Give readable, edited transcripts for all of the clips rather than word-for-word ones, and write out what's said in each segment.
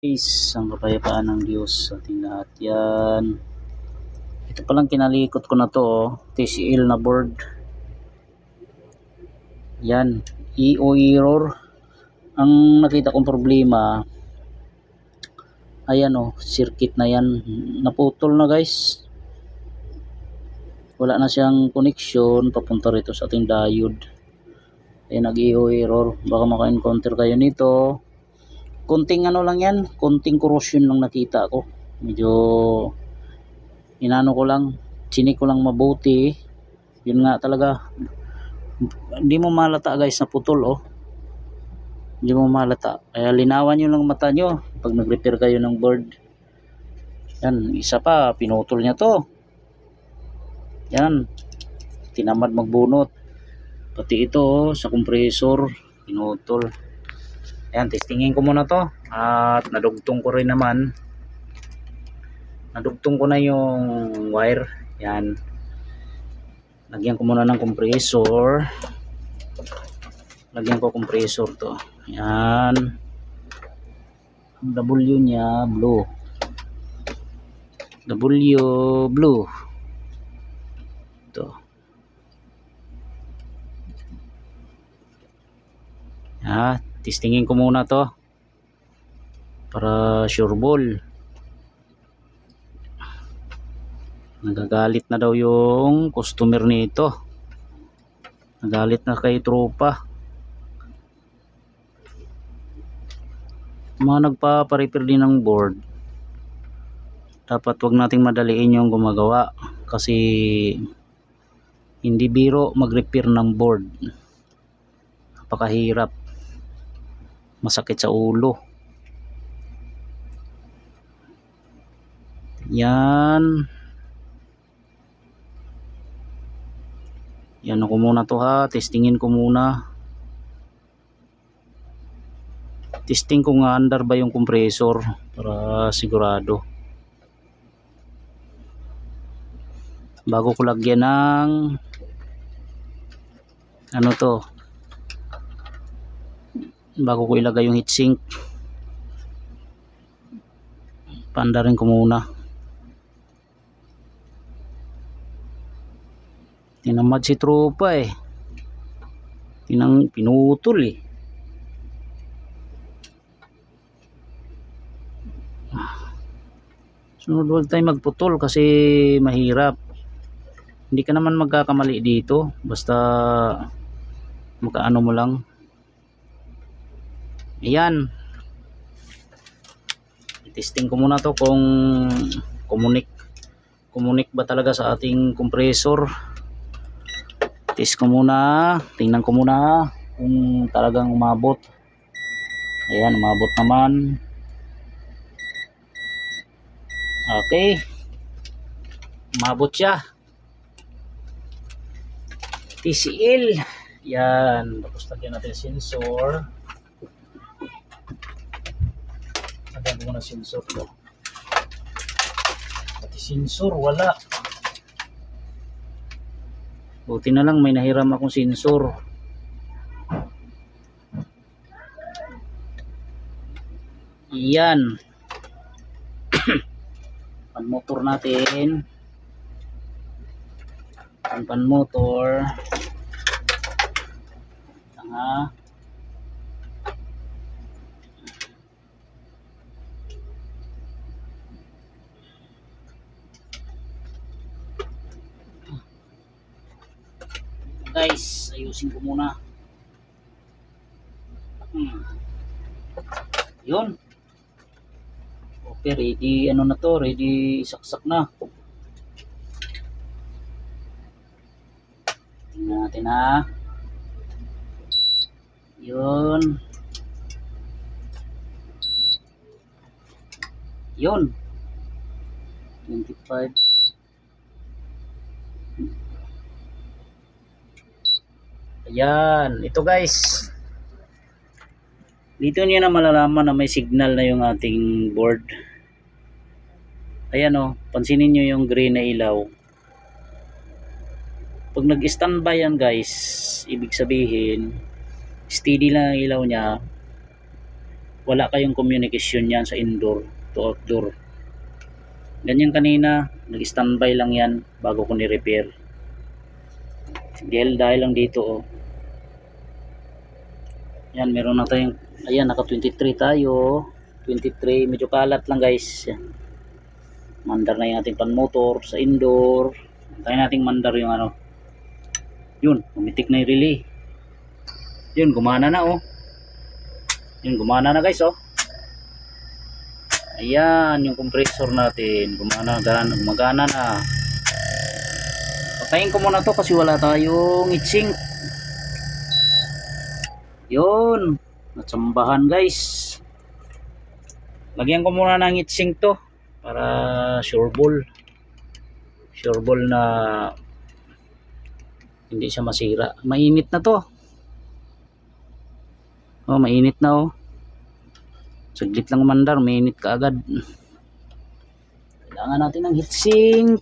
Peace, ang kapayapaan ng Diyos sa ating lahat. Yan. Ito palang kinalikot ko na to, oh. TCL na board. Yan. EO error. Ang nakita kong problema, ayan oh, circuit na yan. Naputol na guys. Wala na siyang connection papunta rito sa ating diode. Ayan, nag-EO error. Baka maka-encounter kayo nito. Konting ano lang yan, konting corrosion lang nakita ko. Medyo inano ko lang, chinik ko lang mabuti. Yun nga talaga, hindi mo malata guys na putol, oh. Hindi mo malata, kaya linawan nyo lang mata nyo pag nag-repair kayo ng board. Yan, isa pa, pinutol nya to. Yan, tinamad magbunot. Pati ito, oh, sa compressor pinutol. Ayan, testingin ko muna to. At nadugtong ko rin naman. Nadugtong ko na yung wire. Yan. Lagyan ko muna ng compressor. Lagyan ko compressor to. Yan. Ang W nya blue. W blue. Ito. Testingin ko muna to para sure ball. Nagagalit na daw yung customer nito. Nagalit na kay tropa. Mga nagpa-repair din ng board, dapat wag nating madaliin yung gumagawa kasi hindi biro mag-repair ng board. Napakahirap, masakit sa ulo. Yan ako muna to ha, testingin ko muna. Testing ko nga under ba yung compressor para sigurado bago ko lagyan ng ano to, bago ko ilagay yung heatsink. Paandarin ko muna. Tinamad si tropa eh, pinutol eh. Sunod huwag tayo magputol kasi mahirap. Hindi ka naman magkakamali dito, basta makaano mo lang. Ayan, testing ko muna to kung kumunik ba talaga sa ating compressor. Test ko muna, tingnan ko muna kung talagang umabot. Ayan, umabot naman. Okay, umabot siya. TCL. Yan, tapos lagyan natin sensor. Lagyan ko muna sensor ko. Pati sensor wala. Buti na lang may nahiram akong sensor. Yan. Pan motor natin. Pan motor. Tanga. Guys, ayusin ko muna. Yun. Okay, ready ano na to, ready saksak na. Tingnan natin ha. Yun. Yun. 25. Ayan, ito guys. Dito niyo na malalaman na may signal na yung ating board. Ayan oh, pansinin niyo yung green na ilaw. Pag nag-standby yan guys, ibig sabihin steady lang ang ilaw niya. wala kayong communication yan sa indoor to outdoor. Ganyan kanina, nag-standby lang yan bago ko ni-repair. Dahil lang dito oh. Yan, meron na tayong, ayan, naka 23 tayo. 23, medyo kalat lang guys. Mandar na yung ating pan motor sa indoor. Tayo nating mandar yung ano. Yun, umitik na yung relay. Yun, gumana na oh. Yun, gumana na guys oh. Ayan, yung compressor natin. Gumagana na. Patayin ko muna to kasi wala tayong heatsink. Yun, natsambahan guys. Lagyan ko muna ng heatsink to para sure ball na hindi siya masira. Mainit na to. Oh, mainit na oh. Saglit lang mandar, mainit ka agad. Kailangan natin ng heatsink.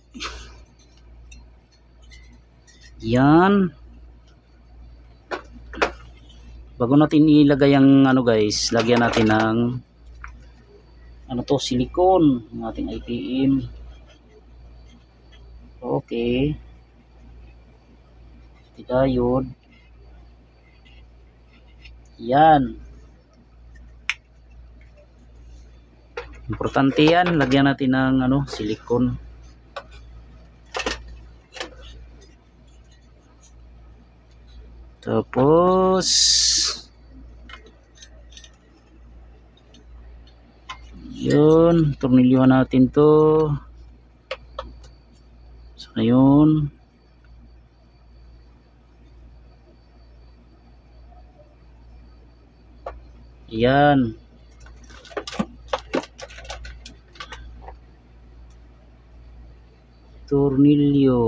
Yan. Bago natin ilagay ang ano guys, lagyan natin ng ano to, silicone, ng ating IPM. Okay. Diode. Yan. Importante yan, lagyan natin ng ano, silicone. Tapos yun, tornilyuhan natin to. So yun. Yan. Tornilyo.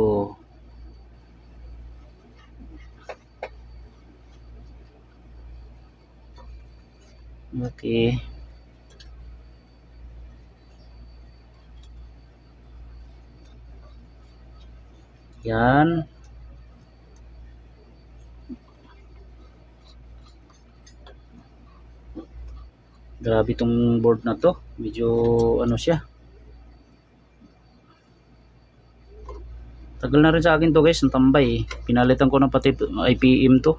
Okay. Yan. Grabe tong board na to. Medyo ano siya. Tagal na rin sa akin to guys, ang tambay. Pinalitan ko ng pati IPM to.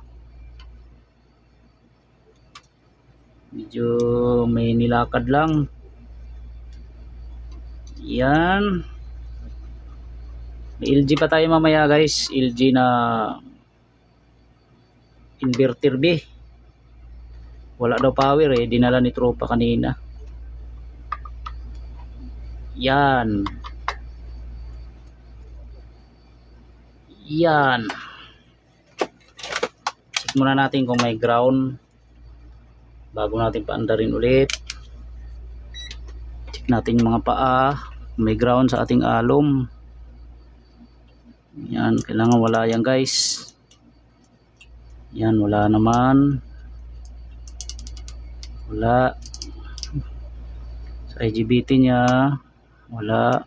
Medyo may nilakad lang. Yan. May LG pa tayo mamaya guys. LG na inverter B. Wala daw power eh. Dinala ni tropa kanina. Yan. Yan. Check muna natin kung may ground bago natin paandarin ulit. Check natin yung mga paa. May ground sa ating alum. Yan, kailangan wala yan guys. Yan, wala naman. Wala. Sa IGBT nya wala.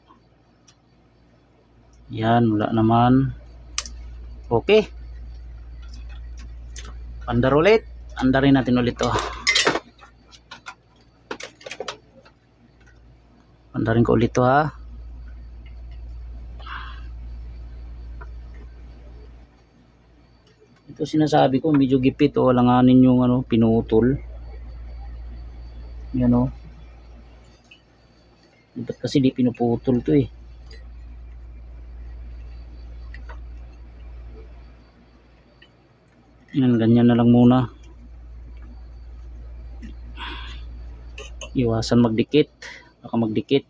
Yan, wala naman. Okay. Andar ulit. Andarin natin ulit to. Andarin ko ulit to ha. Ito sinasabi ko, medyo gipit o langanin yung ano, pinutol. Yan o. Ba't kasi di pinuputol to eh. Yan, ganyan na lang muna. Iwasan magdikit. Baka magdikit.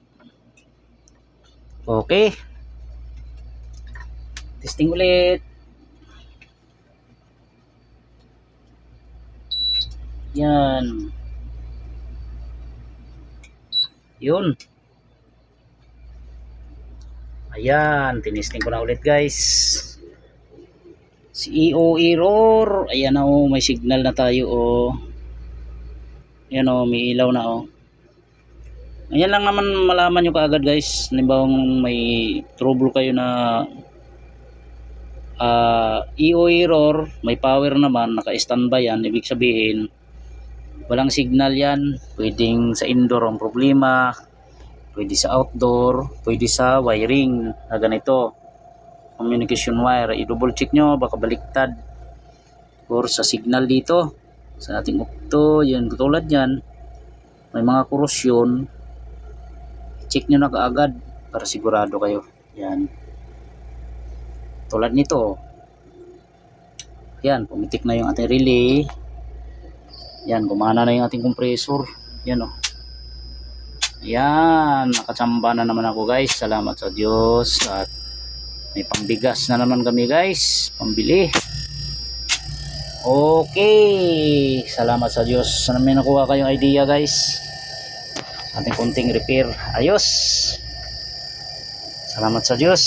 Okay. Testing ulit. Yan. Yun. Ayan, tinisting ko na ulit guys. CEO error. Ayan na oh, may signal na tayo oh. Ayan oh, may ilaw na oh. Ayan lang naman malaman nyo kaagad guys. Halimbawa may trouble kayo na EO error, may power naman, naka-standby yan. Ibig sabihin walang signal yan, pwedeng sa indoor ang problema, pwede sa outdoor, pwede sa wiring na ganito, communication wire. I-double check nyo, baka baliktad, or sa signal dito sa ating opto, yun, tulad yan, may mga korosyon, check nyo na kaagad para sigurado kayo. Yan, tulad nito, yan, pumitik na yung ating relay. Yan, gumana na yung ating compressor. Yan o. Yan, nakatsamba na naman ako guys. Salamat sa Diyos. At may pambigas na naman kami guys, pambili. Okay, salamat sa Diyos. Sana may nakuha kayong idea guys. Ating kunting repair. Ayos. Salamat sa Diyos.